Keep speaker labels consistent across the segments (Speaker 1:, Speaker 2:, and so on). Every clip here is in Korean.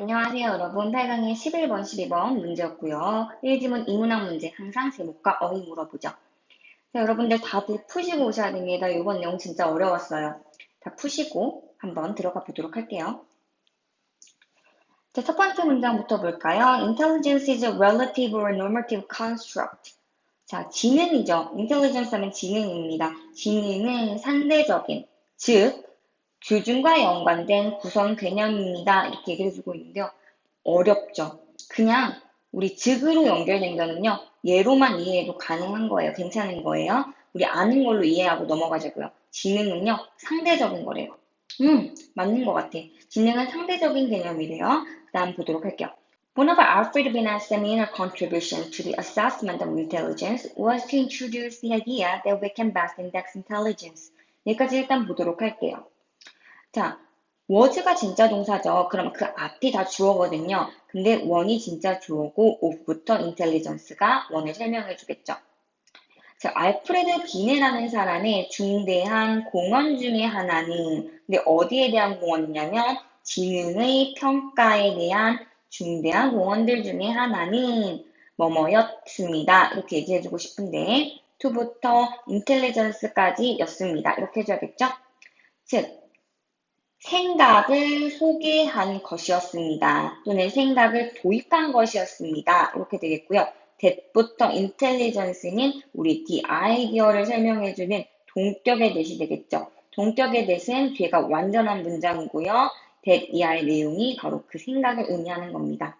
Speaker 1: 안녕하세요, 여러분. 8강의 11번, 12번 문제였고요. 1지문 이문학 문제, 항상 제목과 어휘 물어보죠. 자, 여러분들 다들 푸시고 오셔야 됩니다. 이번 내용 진짜 어려웠어요. 다 푸시고 한번 들어가 보도록 할게요. 자, 첫 번째 문장부터 볼까요? Intelligence is a relative or normative construct. 자, 지능이죠. intelligence 하면 지능입니다. 지능은 상대적인, 즉, 규준과 연관된 구성 개념입니다. 이렇게 얘기를 해주고 있는데요. 어렵죠. 그냥 우리 즉으로 연결된 거는요. 예로만 이해해도 가능한 거예요. 괜찮은 거예요. 우리 아는 걸로 이해하고 넘어가자고요. 지능은요. 상대적인 거래요. 맞는 것 같아. 지능은 상대적인 개념이래요. 그 다음 보도록 할게요. One of Alfred Binet's seminal contributions to the assessment of intelligence was to introduce the idea that we can best index intelligence. 여기까지 일단 보도록 할게요. 자, was가 진짜 동사죠. 그럼 그 앞이 다 주어거든요. 근데 one이 진짜 주어고 of부터 intelligence가 one을 설명해 주겠죠. 자, 알프레드 비네라는 사람의 중대한 공헌 중에 하나는 근데 어디에 대한 공헌이냐면 지능의 평가에 대한 중대한 공헌들 중에 하나는 뭐뭐였습니다. 이렇게 얘기해주고 싶은데 to부터 intelligence까지 였습니다. 이렇게 해줘야겠죠? 즉 생각을 소개한 것이었습니다. 또는 생각을 도입한 것이었습니다. 이렇게 되겠고요. that부터 intelligence는 우리 the idea를 설명해주는 동격의 that이 되겠죠. 동격의 that은 뒤에가 완전한 문장이고요. that 이하의 내용이 바로 그 생각을 의미하는 겁니다.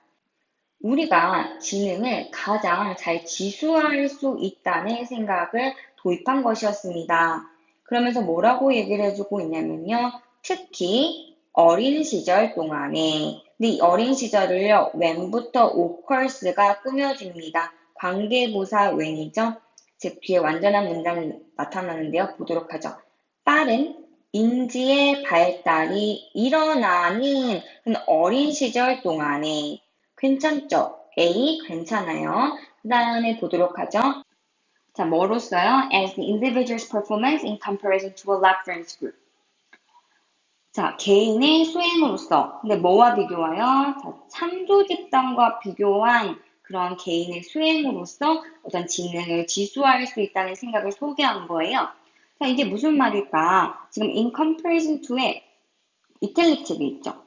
Speaker 1: 우리가 지능을 가장 잘 지수화할 수 있다는 생각을 도입한 것이었습니다. 그러면서 뭐라고 얘기를 해주고 있냐면요. 특히 어린 시절 동안에 근데 이 어린 시절을요. when부터 occurs가 꾸며줍니다. 관계부사 when이죠. 즉 뒤에 완전한 문장이 나타나는데요. 보도록 하죠. 빠른 인지의 발달이 일어나는 어린 시절 동안에 괜찮죠? A 괜찮아요. 그 다음에 보도록 하죠. 자, 뭐로써요? As the individual's performance in comparison to a reference group. 자, 개인의 수행으로서. 근데 뭐와 비교하여? 자, 참조 집단과 비교한 그런 개인의 수행으로서 어떤 지능을 지수화할 수 있다는 생각을 소개한 거예요. 자, 이게 무슨 말일까? 지금 in comparison to에 이탈릭책이 있죠.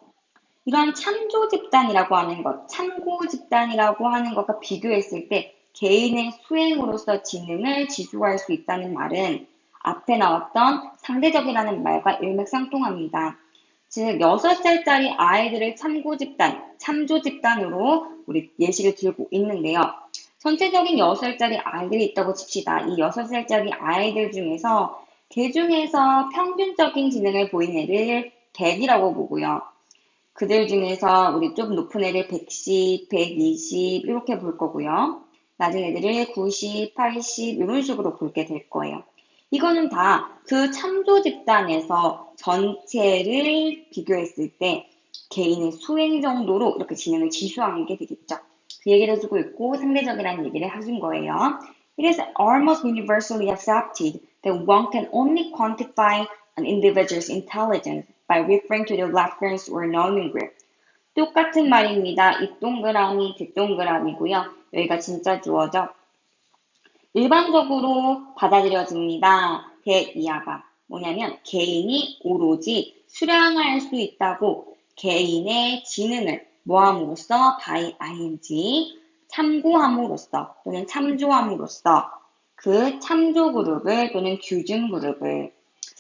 Speaker 1: 이런 참조 집단이라고 하는 것, 참고 집단이라고 하는 것과 비교했을 때 개인의 수행으로서 지능을 지수화할 수 있다는 말은 앞에 나왔던 상대적이라는 말과 일맥상통합니다. 즉 6살짜리 아이들을 참고 집단, 참조 집단으로 우리 예시를 들고 있는데요. 전체적인 6살짜리 아이들이 있다고 칩시다. 이 6살짜리 아이들 중에서 개 중에서 평균적인 지능을 보인 애를 100이라고 보고요. 그들 중에서 우리 좀 높은 애를 110, 120 이렇게 볼 거고요. 낮은 애들을 90, 80 이런 식으로 볼게 될 거예요. 이거는 다 그 참조 집단에서 전체를 비교했을 때 개인의 수행 정도로 이렇게 지능을 지수하는 게 되겠죠. 그 얘기를 해주고 있고 상대적이라는 얘기를 해준 거예요. It is almost universally accepted that one can only quantify an individual's intelligence by referring to the reference or knowing group. 똑같은 말입니다. 이 동그라미, 뒷동그라미고요. 여기가 진짜 주어죠. 일반적으로 받아들여집니다. 대이하가 뭐냐면 개인이 오로지 수량할 수 있다고 개인의 지능을 뭐함으로써 by ing 참고함으로써 또는 참조함으로써 그 참조 그룹을 또는 규준 그룹을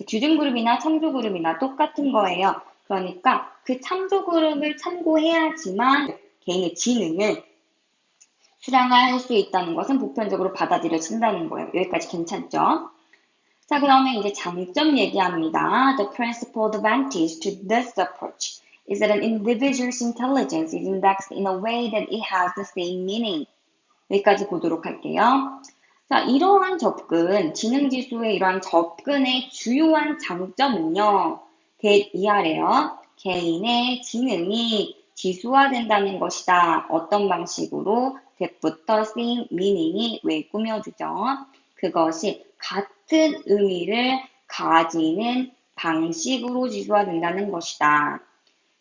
Speaker 1: 규준 그룹이나 참조 그룹이나 똑같은 거예요. 그러니까 그 참조 그룹을 참고해야지만 개인의 지능을 수량화할 수 있다는 것은 보편적으로 받아들여진다는 거예요. 여기까지 괜찮죠? 자, 그 다음에 이제 장점 얘기합니다. The principal advantage to this approach is that an individual's intelligence is indexed in a way that it has the same meaning. 여기까지 보도록 할게요. 자, 이러한 접근, 지능지수의 이러한 접근의 주요한 장점은요. 이하래요. 개인의 지능이 지수화된다는 것이다. 어떤 방식으로? that부터 same meaning이 왜 꾸며주죠? 그것이 같은 의미를 가지는 방식으로 지수화된다는 것이다.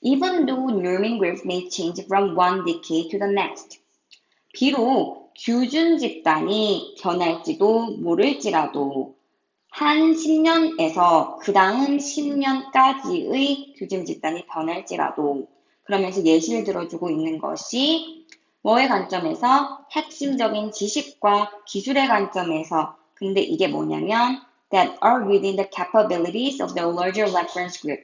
Speaker 1: Even though Norman groups may change from one decade to the next. 비록 규준 집단이 변할지도 모를지라도 한 10년에서 그 다음 10년까지의 규준 집단이 변할지라도 그러면서 예시를 들어주고 있는 것이 뭐의 관점에서 핵심적인 지식과 기술의 관점에서 근데 이게 뭐냐면 that are within the capabilities of the larger reference group.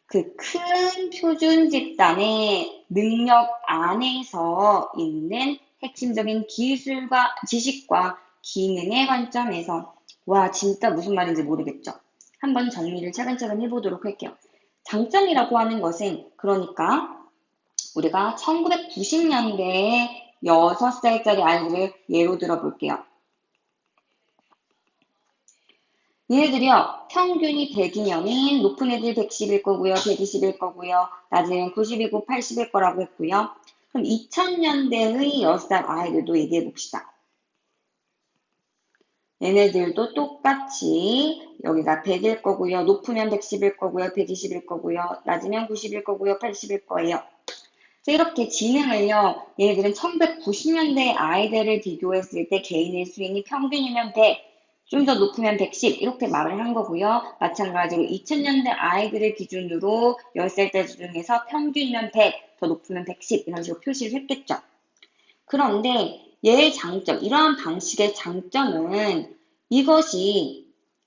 Speaker 1: 그 큰 표준 집단의 능력 안에서 있는 핵심적인 기술과 지식과 기능의 관점에서 와 진짜 무슨 말인지 모르겠죠. 한번 정리를 차근차근 해보도록 할게요. 장점이라고 하는 것은 그러니까 우리가 1990년대에 6살짜리 아이들을 예로 들어볼게요. 얘네들이요, 평균이 100이면은 높은 애들 110일 거고요, 120일 거고요, 낮에는 90이고 80일 거라고 했고요. 그럼 2000년대의 6살 아이들도 얘기해 봅시다. 얘네들도 똑같이 여기가 100일 거고요, 높으면 110일 거고요, 120일 거고요, 낮으면 90일 거고요, 80일 거예요. 이렇게 지능을요, 얘네들은 1990년대 아이들을 비교했을 때 개인의 수행이 평균이면 100, 좀 더 높으면 110 이렇게 말을 한 거고요. 마찬가지로 2000년대 아이들을 기준으로 10살대 중에서 평균이면 100, 더 높으면 110 이런 식으로 표시를 했겠죠. 그런데 얘의 장점, 이러한 방식의 장점은 이것이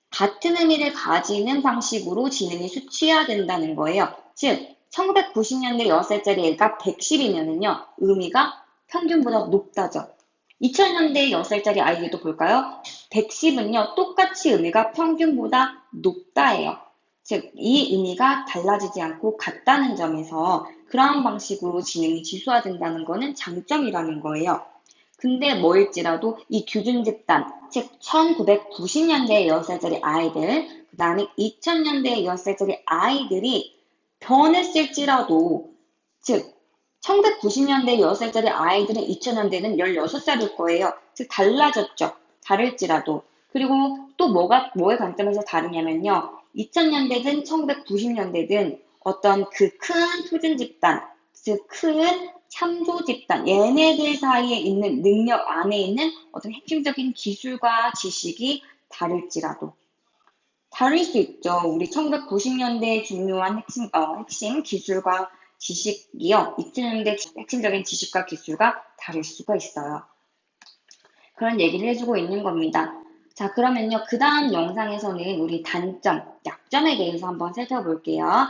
Speaker 1: 같은 의미를 가지는 방식으로 지능이 수치화된다는 거예요. 즉 1990년대 6살짜리 애가 110이면은요, 의미가 평균보다 높다죠. 2000년대 6살짜리 아이들도 볼까요? 110은요, 똑같이 의미가 평균보다 높다예요. 즉, 이 의미가 달라지지 않고 같다는 점에서 그러한 방식으로 지능이 지수화된다는 것은 장점이라는 거예요. 근데 뭐일지라도 이 규준 집단, 즉 1990년대의 6살짜리 아이들, 그 다음에 2000년대의 6살짜리 아이들이 변했을지라도, 즉 1990년대 6살짜리 아이들은 2000년대는 16살일 거예요. 즉 달라졌죠. 다를지라도. 그리고 또 뭐의 관점에서 다르냐면요. 2000년대든 1990년대든 어떤 그 큰 표준 집단, 즉 큰 참조 집단, 얘네들 사이에 있는 능력 안에 있는 어떤 핵심적인 기술과 지식이 다를지라도. 다를 수 있죠. 우리 1990년대에 중요한 핵심 기술과 지식이요. 2000년대 핵심적인 지식과 기술과 다를 수가 있어요. 그런 얘기를 해주고 있는 겁니다. 자, 그러면요. 그 다음 영상에서는 우리 단점, 약점에 대해서 한번 살펴볼게요.